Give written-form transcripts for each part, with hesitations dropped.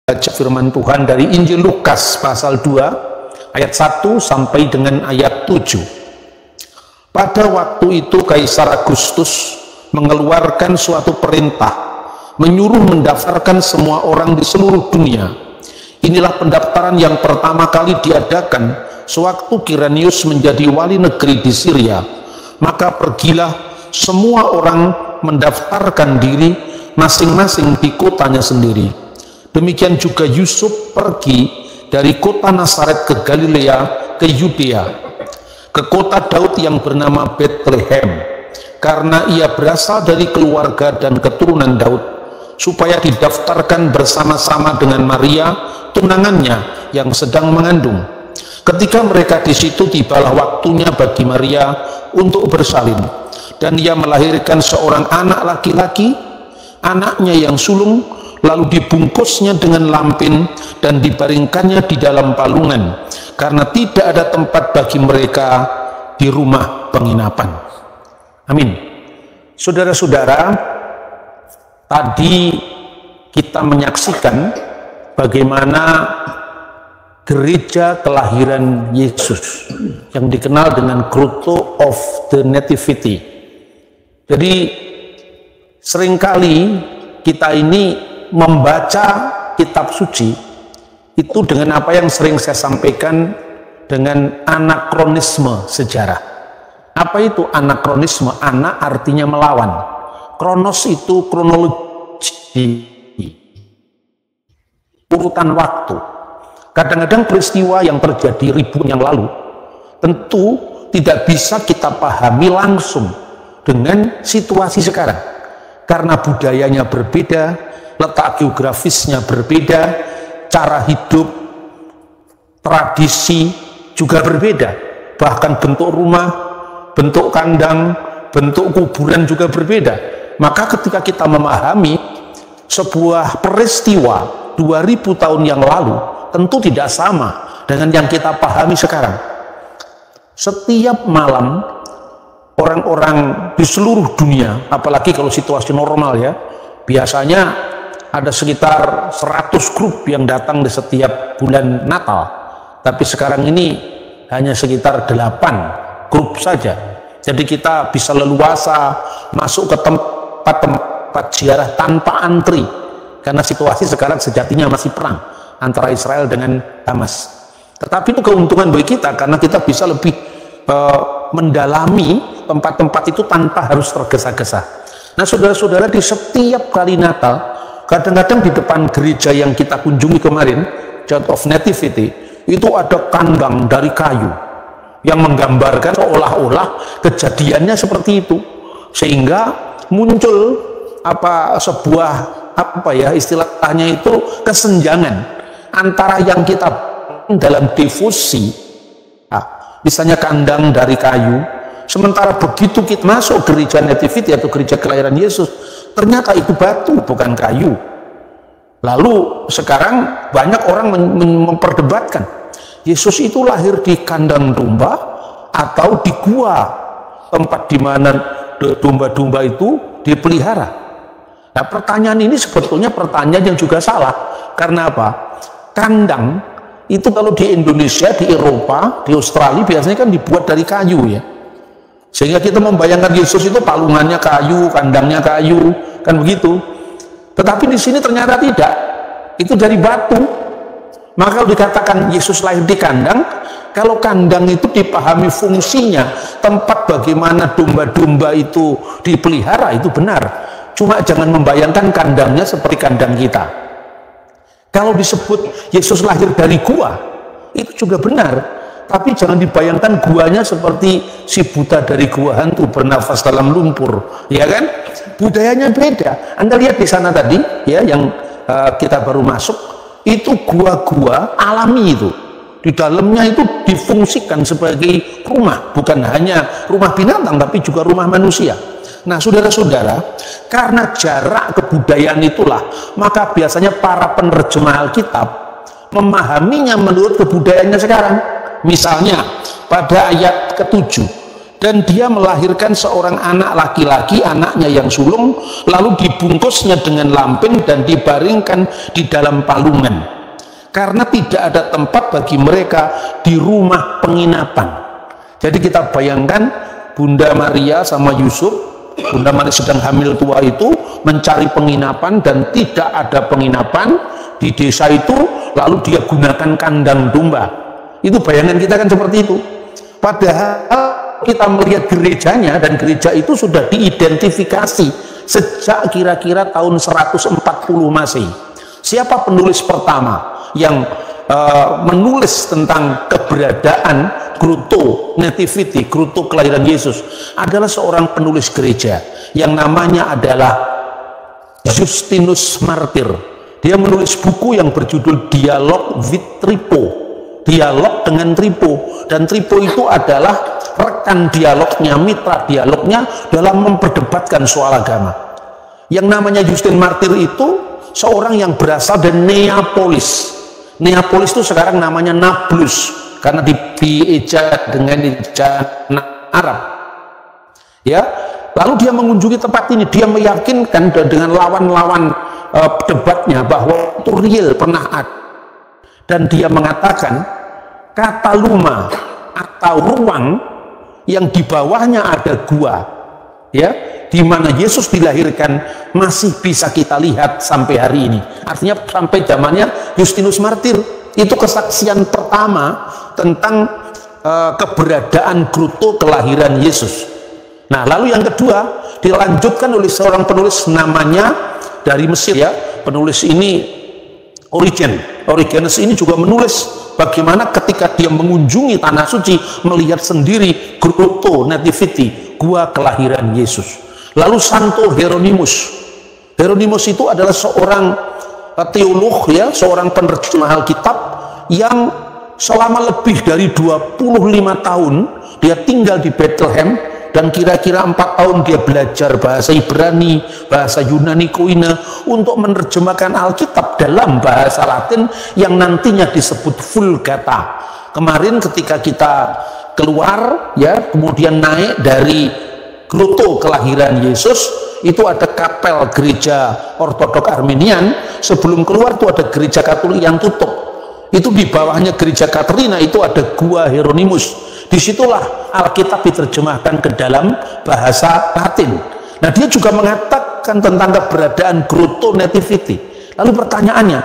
Baca firman Tuhan dari Injil Lukas pasal 2 ayat 1 sampai dengan ayat 7. Pada waktu itu Kaisar Agustus mengeluarkan suatu perintah menyuruh mendaftarkan semua orang di seluruh dunia. Inilah pendaftaran yang pertama kali diadakan sewaktu Kirenius menjadi wali negeri di Syria. Maka pergilah semua orang mendaftarkan diri masing-masing di kotanya sendiri. Demikian juga Yusuf pergi dari kota Nazaret ke Galilea, ke Yudea, ke kota Daud yang bernama Bethlehem, karena ia berasal dari keluarga dan keturunan Daud, supaya didaftarkan bersama-sama dengan Maria, tunangannya yang sedang mengandung. Ketika mereka di situ, tibalah waktunya bagi Maria untuk bersalin, dan ia melahirkan seorang anak laki-laki. Anaknya yang sulung lalu dibungkusnya dengan lampin dan dibaringkannya di dalam palungan, karena tidak ada tempat bagi mereka di rumah penginapan. Amin. Saudara-saudara, tadi kita menyaksikan bagaimana gereja kelahiran Yesus yang dikenal dengan Grotto of the Nativity. Jadi seringkali kita ini membaca kitab suci itu dengan apa yang sering saya sampaikan dengan anakronisme sejarah. Apa itu anakronisme? Anak artinya melawan, kronos itu kronologi, urutan waktu. Kadang-kadang peristiwa yang terjadi ribuan yang lalu tentu tidak bisa kita pahami langsung dengan situasi sekarang, karena budayanya berbeda, letak geografisnya berbeda, cara hidup, tradisi juga berbeda, bahkan bentuk rumah, bentuk kandang, bentuk kuburan juga berbeda. Maka ketika kita memahami sebuah peristiwa 2000 tahun yang lalu, tentu tidak sama dengan yang kita pahami sekarang. Setiap malam orang-orang di seluruh dunia, apalagi kalau situasi normal ya, biasanya ada sekitar 100 grup yang datang di setiap bulan Natal, tapi sekarang ini hanya sekitar 8 grup saja. Jadi kita bisa leluasa masuk ke tempat-tempat ziarah tanpa antri, karena situasi sekarang sejatinya masih perang antara Israel dengan Hamas. Tetapi itu keuntungan bagi kita, karena kita bisa lebih mendalami tempat-tempat itu tanpa harus tergesa-gesa. Nah saudara-saudara, di setiap kali Natal, kadang-kadang di depan gereja yang kita kunjungi kemarin, Church of Nativity, itu ada kandang dari kayu yang menggambarkan seolah-olah kejadiannya seperti itu, sehingga muncul istilahnya itu kesenjangan antara yang kita dalam devosi, misalnya kandang dari kayu, sementara begitu kita masuk gereja Nativity atau gereja kelahiran Yesus, ternyata itu batu bukan kayu. Lalu sekarang banyak orang memperdebatkan, Yesus itu lahir di kandang domba atau di gua, tempat di mana domba-domba itu dipelihara. Nah pertanyaan ini sebetulnya pertanyaan yang juga salah. Karena apa? Kandang itu kalau di Indonesia, di Eropa, di Australia biasanya kan dibuat dari kayu ya, sehingga kita membayangkan Yesus itu palungannya kayu, kandangnya kayu, kan begitu. Tetapi di sini ternyata tidak, itu dari batu. Maka kalau dikatakan Yesus lahir di kandang, kalau kandang itu dipahami fungsinya, tempat bagaimana domba-domba itu dipelihara, itu benar. Cuma jangan membayangkan kandangnya seperti kandang kita. Kalau disebut Yesus lahir dari gua, itu juga benar. Tapi jangan dibayangkan guanya seperti si buta dari gua hantu bernafas dalam lumpur, ya kan? Budayanya beda. Anda lihat di sana tadi, ya, yang kita baru masuk, itu gua-gua alami itu. Di dalamnya itu difungsikan sebagai rumah, bukan hanya rumah binatang, tapi juga rumah manusia. Nah, saudara-saudara, karena jarak kebudayaan itulah, maka biasanya para penerjemah Alkitab memahaminya menurut kebudayaannya sekarang. Misalnya pada ayat ke-7, dan dia melahirkan seorang anak laki-laki, anaknya yang sulung, lalu dibungkusnya dengan lampin dan dibaringkan di dalam palungan, karena tidak ada tempat bagi mereka di rumah penginapan. Jadi kita bayangkan Bunda Maria sama Yusuf, Bunda Maria sedang hamil tua itu mencari penginapan dan tidak ada penginapan di desa itu, lalu dia gunakan kandang domba. Itu bayangan kita kan seperti itu. Padahal kita melihat gerejanya, dan gereja itu sudah diidentifikasi sejak kira-kira tahun 140 Masehi. Siapa penulis pertama yang menulis tentang keberadaan Grotto Nativity, Grotto kelahiran Yesus? Adalah seorang penulis gereja yang namanya adalah Justinus Martyr. Dia menulis buku yang berjudul Dialog with Trippo, dialog dengan Trippo, dan Trippo itu adalah rekan dialognya, mitra dialognya dalam memperdebatkan soal agama. Yang namanya Justin Martyr itu seorang yang berasal dari Neapolis. Neapolis itu sekarang namanya Nablus karena dieja dengan ejaan Arab. Ya, lalu dia mengunjungi tempat ini, dia meyakinkan dengan lawan-lawan debatnya bahwa itu real, pernah ada. Dan dia mengatakan kata luma atau ruang yang di bawahnya ada gua, ya, di mana Yesus dilahirkan, masih bisa kita lihat sampai hari ini. Artinya sampai zamannya Justinus Martyr. Itu kesaksian pertama tentang keberadaan Grotto kelahiran Yesus. Nah, lalu yang kedua dilanjutkan oleh seorang penulis namanya dari Mesir, ya. Penulis ini Origenes ini juga menulis bagaimana ketika dia mengunjungi tanah suci, melihat sendiri Grotto Nativity, gua kelahiran Yesus. Lalu Santo Hieronymus. Hieronymus itu adalah seorang teolog, ya, seorang penerjemah Alkitab yang selama lebih dari 25 tahun dia tinggal di Bethlehem, dan kira-kira 4 tahun dia belajar bahasa Ibrani, bahasa Yunani Koine untuk menerjemahkan Alkitab dalam bahasa Latin yang nantinya disebut Vulgata. Kemarin ketika kita keluar, ya, kemudian naik dari Grotto kelahiran Yesus, itu ada kapel gereja Ortodok Armenian. Sebelum keluar itu ada gereja Katolik yang tutup. Itu di bawahnya gereja Katerina itu ada gua Hieronymus. Disitulah Alkitab diterjemahkan ke dalam bahasa Latin. Nah, dia juga mengatakan tentang keberadaan Grotto Nativity. Lalu pertanyaannya,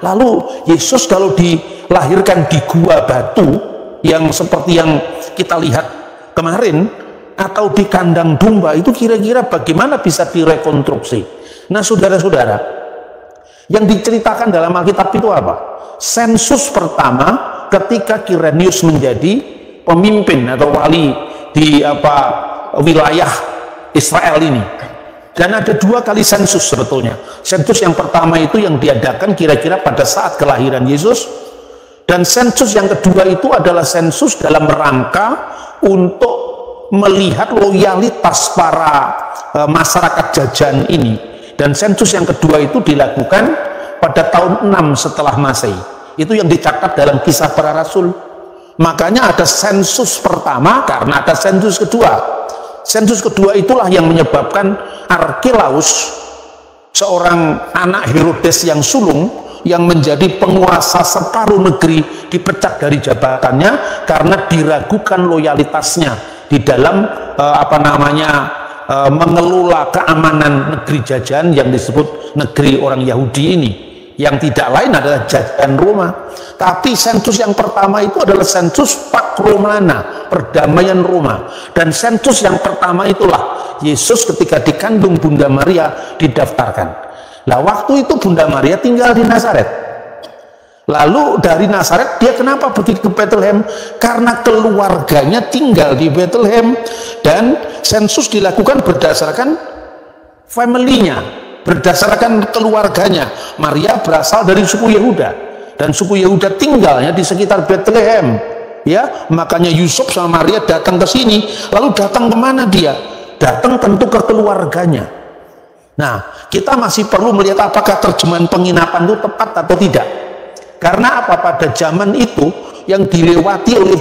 lalu Yesus kalau dilahirkan di gua batu yang seperti yang kita lihat kemarin, atau di kandang domba, itu kira-kira bagaimana bisa direkonstruksi? Nah, saudara-saudara, yang diceritakan dalam Alkitab itu apa? Sensus pertama ketika Kirenius menjadi pemimpin atau wali di wilayah Israel ini. Dan ada 2 kali sensus sebetulnya. Sensus yang pertama itu yang diadakan kira-kira pada saat kelahiran Yesus, dan sensus yang kedua itu adalah sensus dalam rangka untuk melihat loyalitas para masyarakat jajan ini. Dan sensus yang kedua itu dilakukan pada tahun 6 setelah Masehi. Itu yang dicatat dalam Kisah Para Rasul. Makanya ada sensus pertama karena ada sensus kedua. Sensus kedua itulah yang menyebabkan Arkelaus, seorang anak Herodes yang sulung, yang menjadi penguasa separuh negeri, dipecat dari jabatannya karena diragukan loyalitasnya di dalam mengelola keamanan negeri jajahan yang disebut negeri orang Yahudi ini, yang tidak lain adalah jajahan Roma. Tapi sensus yang pertama itu adalah sensus Pax Romana, perdamaian Roma. Dan sensus yang pertama itulah Yesus ketika dikandung Bunda Maria didaftarkan. Nah, waktu itu Bunda Maria tinggal di Nazaret. Lalu dari Nazaret dia kenapa pergi ke Bethlehem? Karena keluarganya tinggal di Bethlehem, dan sensus dilakukan berdasarkan family-nya, berdasarkan keluarganya. Maria berasal dari suku Yehuda, dan suku Yehuda tinggalnya di sekitar Bethlehem, ya. Makanya Yusuf sama Maria datang ke sini. Lalu datang kemana dia? Datang tentu ke keluarganya. Nah, kita masih perlu melihat apakah terjemahan penginapan itu tepat atau tidak. Karena apa? Pada zaman itu yang dilewati oleh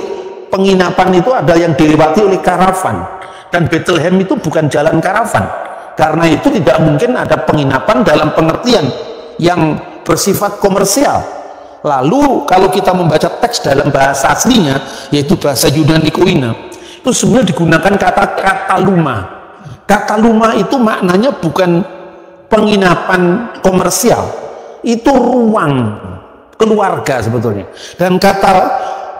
penginapan itu ada yang dilewati oleh karavan, dan Bethlehem itu bukan jalan karavan. Karena itu tidak mungkin ada penginapan dalam pengertian yang bersifat komersial. Lalu kalau kita membaca teks dalam bahasa aslinya, yaitu bahasa Yunani Koine, itu sebenarnya digunakan kata kataluma. Kataluma itu maknanya bukan penginapan komersial, itu ruang keluarga sebetulnya. Dan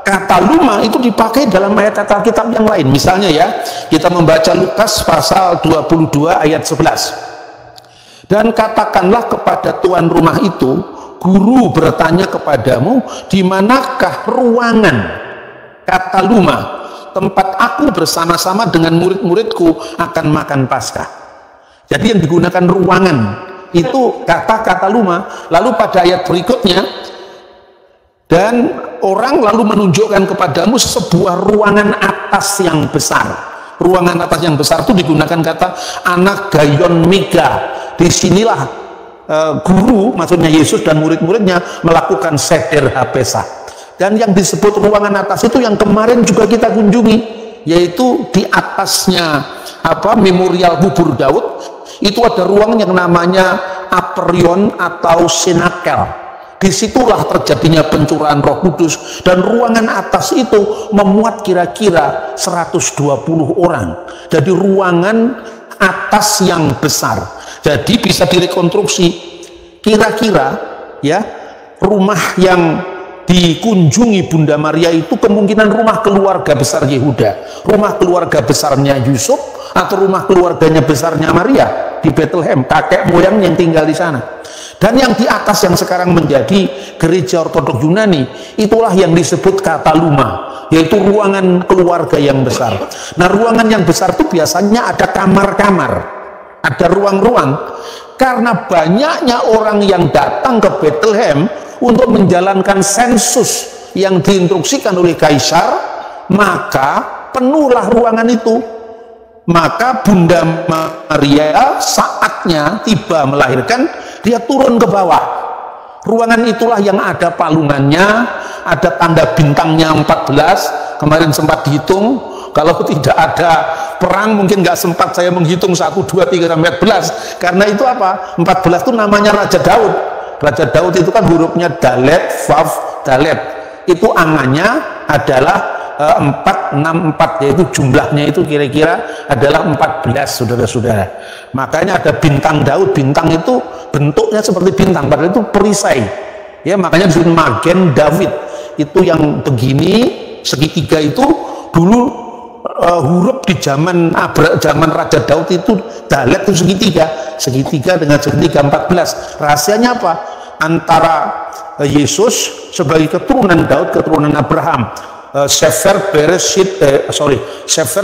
kataluma itu dipakai dalam ayat Alkitab yang lain. Misalnya ya, kita membaca Lukas pasal 22 ayat 11. Dan katakanlah kepada tuan rumah itu, guru bertanya kepadamu, di manakah ruangan kataluma, tempat aku bersama-sama dengan murid-muridku akan makan Paskah. Jadi yang digunakan ruangan itu kata kataluma. Lalu pada ayat berikutnya, dan orang lalu menunjukkan kepadamu sebuah ruangan atas yang besar. Ruangan atas yang besar itu digunakan kata anagayon mega. Disinilah guru, maksudnya Yesus dan murid-muridnya melakukan seder hapesah. Dan yang disebut ruangan atas itu yang kemarin juga kita kunjungi, yaitu di atasnya memorial bubur Daud. Itu ada ruang yang namanya aperion atau senakel. Disitulah terjadinya pencurahan Roh Kudus, dan ruangan atas itu memuat kira-kira 120 orang. Jadi ruangan atas yang besar. Jadi bisa direkonstruksi kira-kira ya, rumah yang dikunjungi Bunda Maria itu kemungkinan rumah keluarga besar Yehuda, rumah keluarga besarnya Yusuf, atau rumah keluarganya besarnya Maria di Bethlehem, kakek moyang yang tinggal di sana. Dan yang di atas yang sekarang menjadi gereja Ortodok Yunani, itulah yang disebut kataluma, yaitu ruangan keluarga yang besar. Nah, ruangan yang besar itu biasanya ada kamar-kamar, ada ruang-ruang, karena banyaknya orang yang datang ke Bethlehem untuk menjalankan sensus yang diinstruksikan oleh kaisar, maka penuhlah ruangan itu. Maka Bunda Maria saatnya tiba melahirkan, dia turun ke bawah. Ruangan itulah yang ada palungannya, ada tanda bintangnya 14. Kemarin sempat dihitung, kalau tidak ada perang mungkin nggak sempat saya menghitung 1, 2, 3, sampai 14. Karena itu apa? 14 itu namanya Raja Daud. Raja Daud itu kan hurufnya Dalet, Vav, Dalet. Itu angannya adalah 464, yaitu jumlahnya itu kira-kira adalah 14, saudara-saudara. Makanya ada bintang Daud. Bintang itu bentuknya seperti bintang, padahal itu perisai. Ya, makanya disebut Magen David. Itu yang begini, segitiga itu dulu huruf di zaman Raja Daud itu Dalet itu segitiga dengan segitiga 14. Rahasianya apa? Antara Yesus sebagai keturunan Daud, keturunan Abraham, Sefer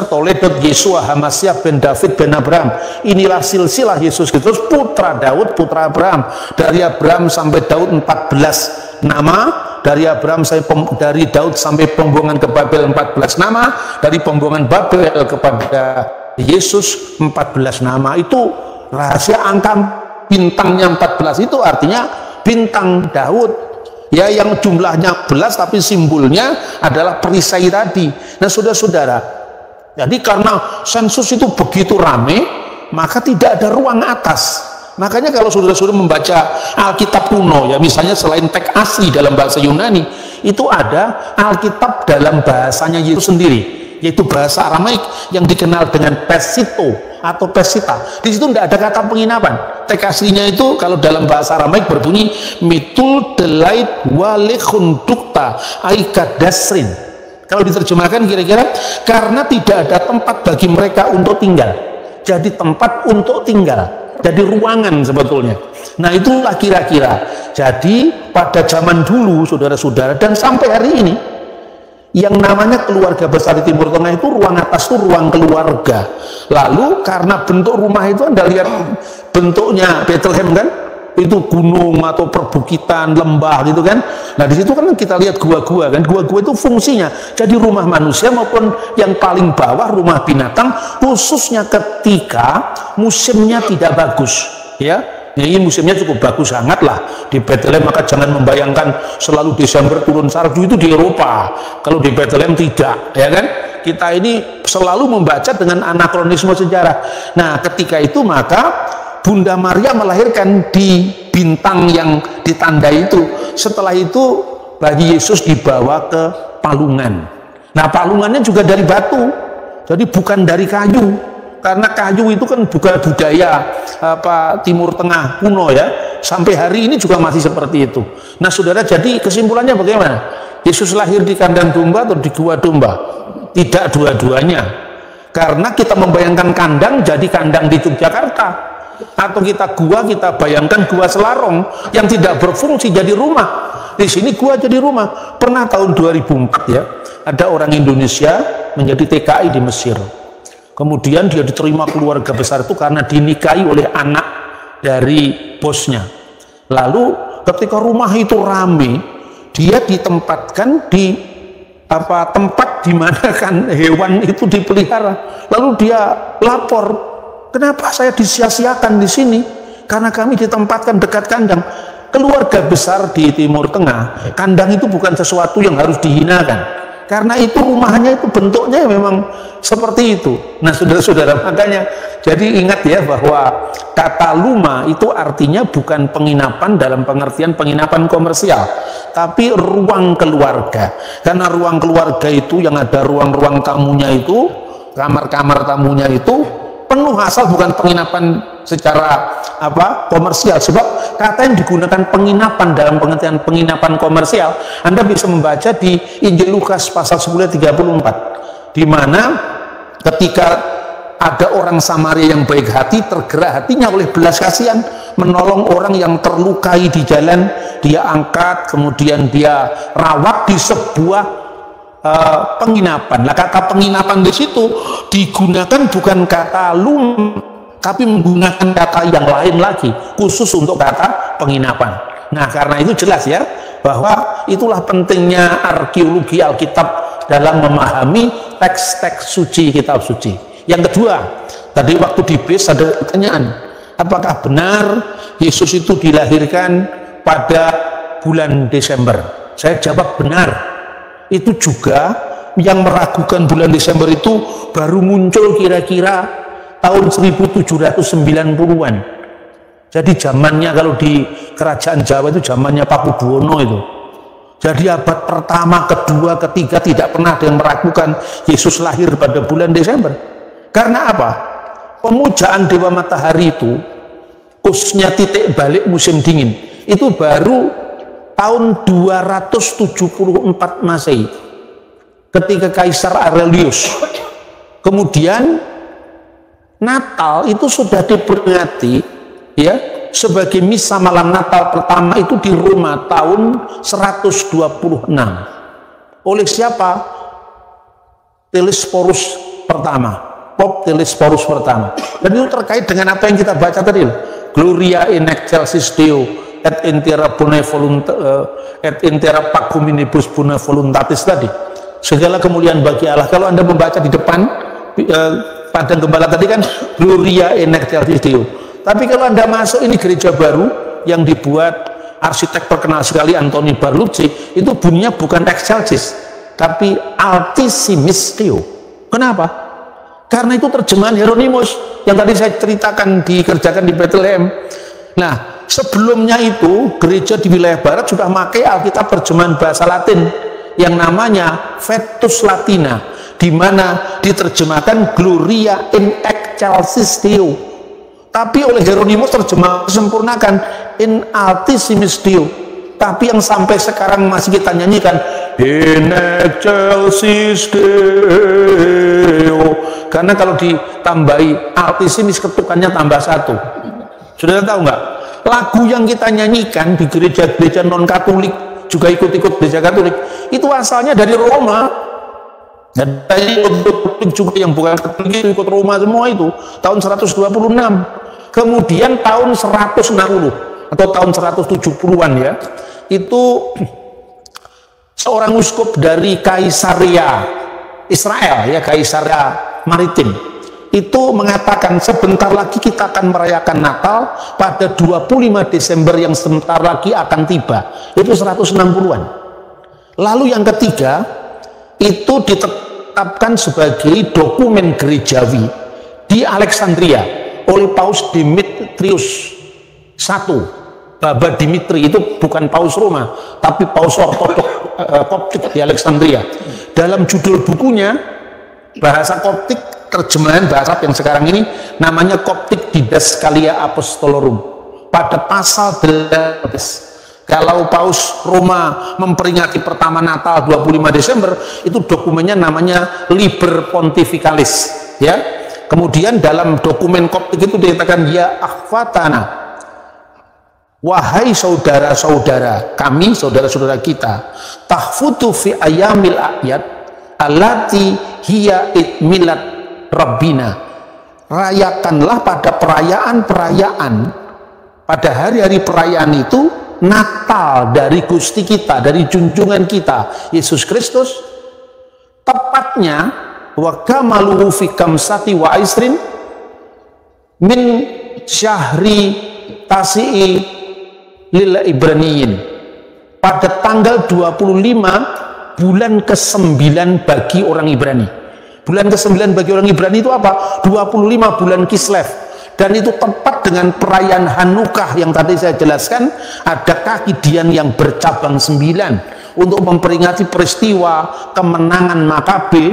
Toledot Yesua Hamasiah ben David ben Abraham. Inilah silsilah Yesus Kristus, putra Daud, putra Abraham. Dari Abraham sampai Daud 14 nama, dari Daud sampai pembuangan ke Babel 14 nama, dari pembuangan Babel kepada Yesus 14 nama. Itu rahasia angka bintangnya 14, itu artinya bintang Daud. Ya, yang jumlahnya 11 tapi simbolnya adalah perisai tadi. Nah, saudara-saudara, jadi karena sensus itu begitu ramai, maka tidak ada ruang atas. Makanya kalau saudara-saudara membaca Alkitab kuno, ya misalnya selain teks asli dalam bahasa Yunani, itu ada Alkitab dalam bahasanya Yesus sendiri, yaitu bahasa Aramaik yang dikenal dengan Pesito atau Pesita. Di situ tidak ada kata penginapan. Teks aslinya itu kalau dalam bahasa Aramaik berbunyi mitul delait walehun dukta aikadasrin. Kalau diterjemahkan kira-kira karena tidak ada tempat bagi mereka untuk tinggal. Jadi tempat untuk tinggal, jadi ruangan sebetulnya. Nah, itulah kira-kira. Jadi pada zaman dulu, saudara-saudara, dan sampai hari ini, yang namanya keluarga besar di Timur Tengah itu ruang atas itu ruang keluarga. Lalu karena bentuk rumah itu, Anda lihat bentuknya Bethlehem kan, itu gunung atau perbukitan, lembah gitu kan. Nah, di situ kan kita lihat gua-gua kan. Gua-gua itu fungsinya jadi rumah manusia maupun yang paling bawah rumah binatang, khususnya ketika musimnya tidak bagus, ya. Ini musimnya cukup bagus sangat lah di Bethlehem, maka jangan membayangkan selalu Desember turun salju, itu di Eropa. Kalau di Bethlehem tidak, ya kan? Kita ini selalu membaca dengan anakronisme sejarah. Nah, ketika itu maka Bunda Maria melahirkan di bintang yang ditandai itu. Setelah itu bayi Yesus dibawa ke palungan. Nah, palungannya juga dari batu, jadi bukan dari kayu. Karena kayu itu kan bukan budaya Timur Tengah kuno ya, sampai hari ini juga masih seperti itu. Nah saudara, jadi kesimpulannya bagaimana? Yesus lahir di kandang domba atau di gua domba? Tidak dua-duanya. Karena kita membayangkan kandang jadi kandang di Yogyakarta, atau kita bayangkan gua Selarong yang tidak berfungsi jadi rumah. Di sini gua jadi rumah. Pernah tahun 2004 ya, ada orang Indonesia menjadi TKI di Mesir. Kemudian dia diterima keluarga besar itu karena dinikahi oleh anak dari bosnya. Lalu ketika rumah itu rame, dia ditempatkan di tempat di mana kan hewan itu dipelihara. Lalu dia lapor, kenapa saya disia-siakan di sini? Karena kami ditempatkan dekat kandang. Keluarga besar di Timur Tengah, kandang itu bukan sesuatu yang harus dihinakan. Karena itu rumahnya itu bentuknya memang seperti itu. Nah saudara-saudara, makanya jadi ingat ya bahwa kata luma itu artinya bukan penginapan dalam pengertian penginapan komersial, tapi ruang keluarga. Karena ruang keluarga itu yang ada ruang-ruang tamunya itu, kamar-kamar tamunya itu penuh, asal bukan penginapan secara komersial. Sebab kata yang digunakan penginapan dalam pengertian penginapan komersial, Anda bisa membaca di Injil Lukas pasal 10 ayat 34, di mana ketika ada orang Samaria yang baik hati, tergerak hatinya oleh belas kasihan, menolong orang yang terlukai di jalan, dia angkat, kemudian dia rawat di sebuah penginapan. Nah, kata penginapan di situ digunakan bukan kata tapi menggunakan kata yang lain lagi khusus untuk kata penginapan. Nah, karena itu jelas ya bahwa itulah pentingnya arkeologi Alkitab dalam memahami teks-teks suci, kitab suci. Yang kedua, tadi waktu di bis ada pertanyaan, apakah benar Yesus itu dilahirkan pada bulan Desember? Saya jawab benar. Itu juga yang meragukan bulan Desember itu baru muncul kira-kira tahun 1790-an. Jadi zamannya kalau di kerajaan Jawa itu zamannya Pakubuwono itu. Jadi abad pertama, kedua, ketiga tidak pernah ada yang meragukan Yesus lahir pada bulan Desember. Karena apa? Pemujaan Dewa Matahari itu, khususnya titik balik musim dingin, itu baru tahun 274 Masehi ketika Kaisar Aurelius. Kemudian Natal itu sudah diperingati ya sebagai misa malam Natal pertama itu di Roma tahun 126 oleh siapa? Telesphorus pertama, Pop Telesphorus pertama. Dan itu terkait dengan apa yang kita baca tadi, Gloria in excelsis Deo et intera pacum minibus bone voluntatis tadi, segala kemuliaan bagi Allah. Kalau Anda membaca di depan padang gembala tadi kan Gloria in excelsis Deo, tapi kalau Anda masuk ini gereja baru yang dibuat arsitek terkenal sekali Antoni Barlucci, itu bunyinya bukan excelsis tapi Altissimis Deo. Kenapa? Karena itu terjemahan Hieronymus yang tadi saya ceritakan dikerjakan di Bethlehem. Nah, sebelumnya itu gereja di wilayah barat sudah memakai Alkitab terjemahan bahasa Latin yang namanya Vetus Latina, di mana diterjemahkan Gloria in excelsis Deo, tapi oleh Hieronymus terjemah disempurnakan in Altissimis Deo. Tapi yang sampai sekarang masih kita nyanyikan in excelsis Deo, karena kalau ditambahi Altissimis ketukannya tambah satu. Sudah tahu nggak? Lagu yang kita nyanyikan di gereja-gereja non-Katolik, juga ikut-ikut gereja Katolik, itu asalnya dari Roma. Dan juga yang bukan Katolik itu ikut Roma semua itu, tahun 126. Kemudian tahun 160 atau tahun 170-an ya, itu seorang uskup dari Kaisaria Israel ya, Kaisaria Maritim, itu mengatakan sebentar lagi kita akan merayakan Natal pada 25 Desember yang sebentar lagi akan tiba. Itu 160-an. Lalu yang ketiga, itu ditetapkan sebagai dokumen gerejawi di Alexandria oleh Paus Dimitrius I. Baba Dimitri itu bukan Paus Roma, tapi Paus Ortodok Koptik di Alexandria. Dalam judul bukunya, bahasa Koptik, terjemahan bahasa yang sekarang ini namanya Koptik Didaskalia Apostolorum. Pada pasal 18, kalau Paus Roma memperingati pertama Natal 25 Desember, itu dokumennya namanya Liber Pontificalis, ya. Kemudian dalam dokumen Koptik itu dikatakan ya akhwatana, wahai saudara-saudara kami, saudara-saudara kita, tahfutu fi ayamil ayat allati hiya itmilat rabbina, rayakanlah pada perayaan-perayaan, pada hari-hari perayaan itu Natal dari Gusti kita, dari junjungan kita Yesus Kristus, tepatnya wa kamaluhu fi kamsati wa isrin min syahri tasi'i lil Ibraniyin, pada tanggal 25 bulan ke-9 bagi orang Ibrani. Bulan ke-9 bagi orang Ibrani itu apa? 25 bulan Kislev. Dan itu tepat dengan perayaan Hanukah yang tadi saya jelaskan. Ada kaki dian yang bercabang 9 untuk memperingati peristiwa kemenangan Makabe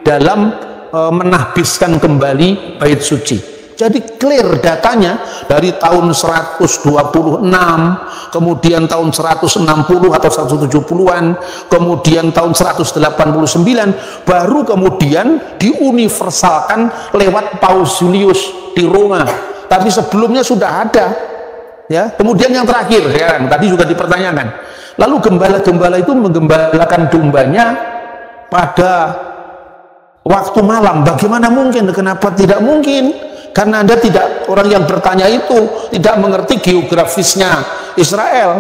dalam menahbiskan kembali bait suci. Jadi clear datanya dari tahun 126, kemudian tahun 160 atau 170-an, kemudian tahun 189, baru kemudian diuniversalkan lewat Paus Julius di Roma. Tapi sebelumnya sudah ada, ya. Kemudian yang terakhir, ya, tadi juga dipertanyakan. Lalu gembala-gembala itu menggembalakan dombanya pada waktu malam. Bagaimana mungkin? Kenapa tidak mungkin? Karena Anda tidak, orang yang bertanya itu tidak mengerti geografisnya Israel.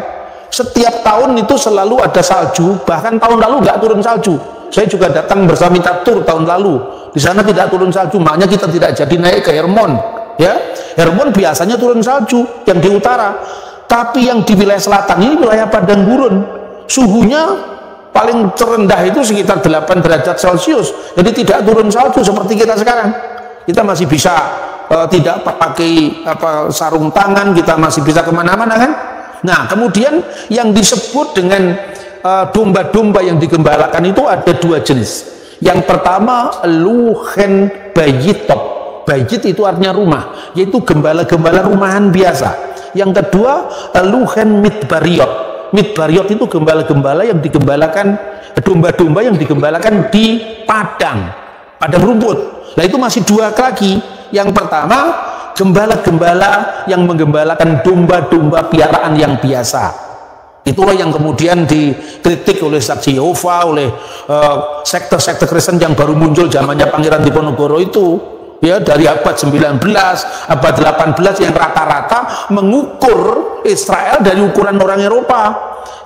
Setiap tahun itu selalu ada salju, bahkan tahun lalu nggak turun salju. Saya juga datang bersama minta tur tahun lalu. Di sana tidak turun salju, makanya kita tidak jadi naik ke Hermon. Ya, Hermon biasanya turun salju yang di utara, tapi yang di wilayah selatan ini wilayah padang gurun. Suhunya paling terendah itu sekitar 8 derajat Celcius. Jadi tidak turun salju seperti kita sekarang. Kita masih bisa tidak pakai sarung tangan, kita masih bisa kemana-mana kan. Nah, kemudian yang disebut dengan domba-domba yang digembalakan itu ada 2 jenis. Yang pertama luhen bayitot, bayit itu artinya rumah, yaitu gembala-gembala rumahan biasa. Yang kedua luhen midbariot, midbariot itu gembala-gembala yang digembalakan, domba-domba yang digembalakan di padang rumput. Nah, itu masih 2 lagi. Yang pertama, gembala-gembala yang menggembalakan domba-domba piaraan yang biasa. Itulah yang kemudian dikritik oleh Saksi Yehova, oleh sekte-sekte Kristen yang baru muncul zamannya Pangeran Diponegoro itu, ya, dari abad 19, abad 18, yang rata-rata mengukur Israel dari ukuran orang Eropa,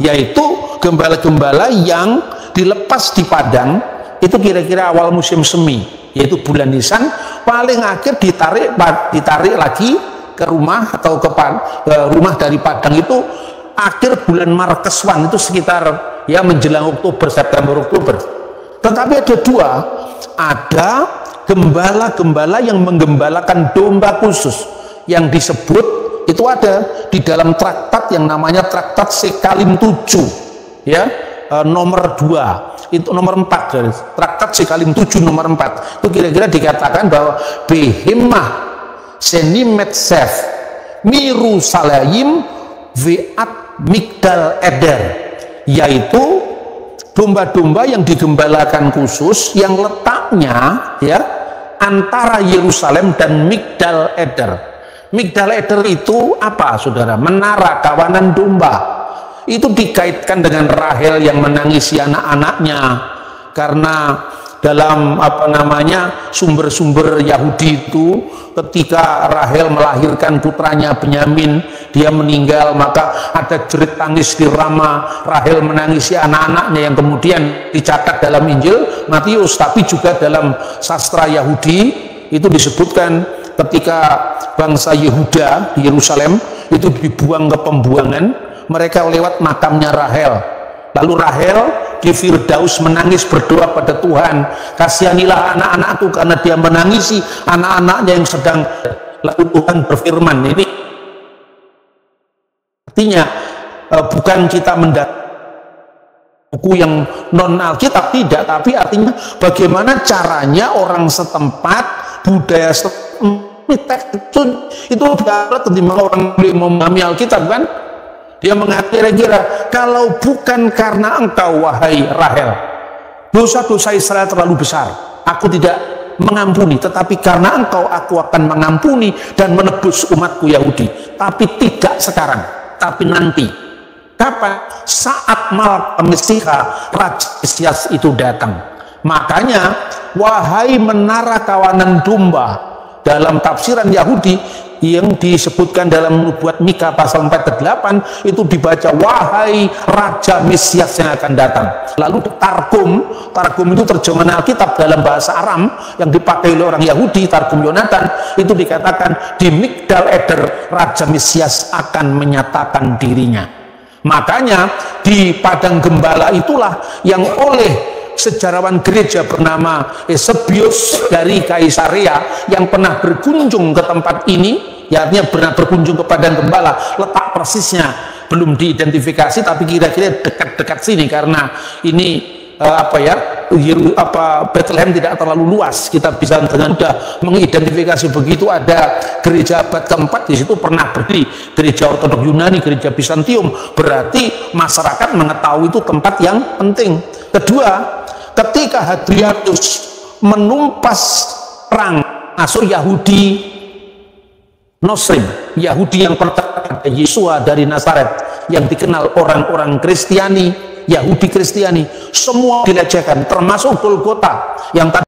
yaitu gembala-gembala yang dilepas di padang itu kira-kira awal musim semi, yaitu bulan Nisan, paling akhir ditarik lagi ke rumah atau ke rumah dari padang itu akhir bulan Markeswan, itu sekitar ya menjelang Oktober, September, Oktober. Tetapi ada 2, ada gembala-gembala yang menggembalakan domba khusus yang disebut itu ada di dalam traktat yang namanya Traktat Sekalim 7, ya, nomor 2. Itu nomor 4 dari Traktat Sekalim 7 nomor 4. Itu kira-kira dikatakan bahwa Behemah Senimetsef Miru Salayim Ve'at Migdal Eder, yaitu domba-domba yang digembalakan khusus yang letaknya ya antara Yerusalem dan Migdal Eder. Migdal Eder itu apa, saudara? Menara kawanan domba. Itu dikaitkan dengan Rahel yang menangisi anak-anaknya, karena dalam sumber-sumber Yahudi itu ketika Rahel melahirkan putranya Benyamin, dia meninggal, maka ada jerit tangis di Rama, Rahel menangisi anak-anaknya, yang kemudian dicatat dalam Injil Matius, tapi juga dalam sastra Yahudi itu disebutkan ketika bangsa Yehuda di Yerusalem itu dibuang ke pembuangan, mereka lewat makamnya Rahel. Lalu Rahel di Firdaus menangis berdoa pada Tuhan, kasihanilah anak-anakku karena dia menangisi anak-anaknya yang sedang. Lalu Tuhan berfirman, ini artinya bukan kita mendapat buku yang non Alkitab, tidak, tapi artinya bagaimana caranya orang setempat, budaya setempat itu dapat ketimbang orang memahami Alkitab, kan? Dia mengatakan kira-kira, kalau bukan karena engkau wahai Rahel, dosa-dosa Israel terlalu besar, aku tidak mengampuni, tetapi karena engkau aku akan mengampuni dan menebus umatku Yahudi. Tapi tidak sekarang, tapi nanti. Kapan? Saat Malak Mesiha Raja Mesias itu datang. Makanya wahai menara kawanan domba, dalam tafsiran Yahudi yang disebutkan dalam nubuat Mika pasal 4-8 itu dibaca wahai Raja Mesias yang akan datang. Lalu Targum itu terjemahan Alkitab dalam bahasa Aram yang dipakai oleh orang Yahudi, Targum Yonatan, itu dikatakan di Migdal Eder Raja Mesias akan menyatakan dirinya. Makanya di Padang Gembala itulah yang oleh sejarawan gereja bernama Eusebius dari Kaisarea yang pernah berkunjung ke tempat ini, ya artinya pernah berkunjung ke Padang Gembala. Letak persisnya belum diidentifikasi, tapi kira-kira dekat-dekat sini karena ini Bethlehem tidak terlalu luas, kita bisa dengan mudah mengidentifikasi. Begitu ada gereja abad keempat, di situ pernah berdiri gereja Ortodok Yunani, gereja Bizantium, berarti masyarakat mengetahui itu tempat yang penting. Kedua, ketika Hadrianus menumpas perang masuk Yahudi Nosrim, Yahudi yang pertama Yesua dari Nazaret yang dikenal orang-orang Kristiani, Yahudi Kristiani, semua dilecehkan, termasuk Golgota yang tadi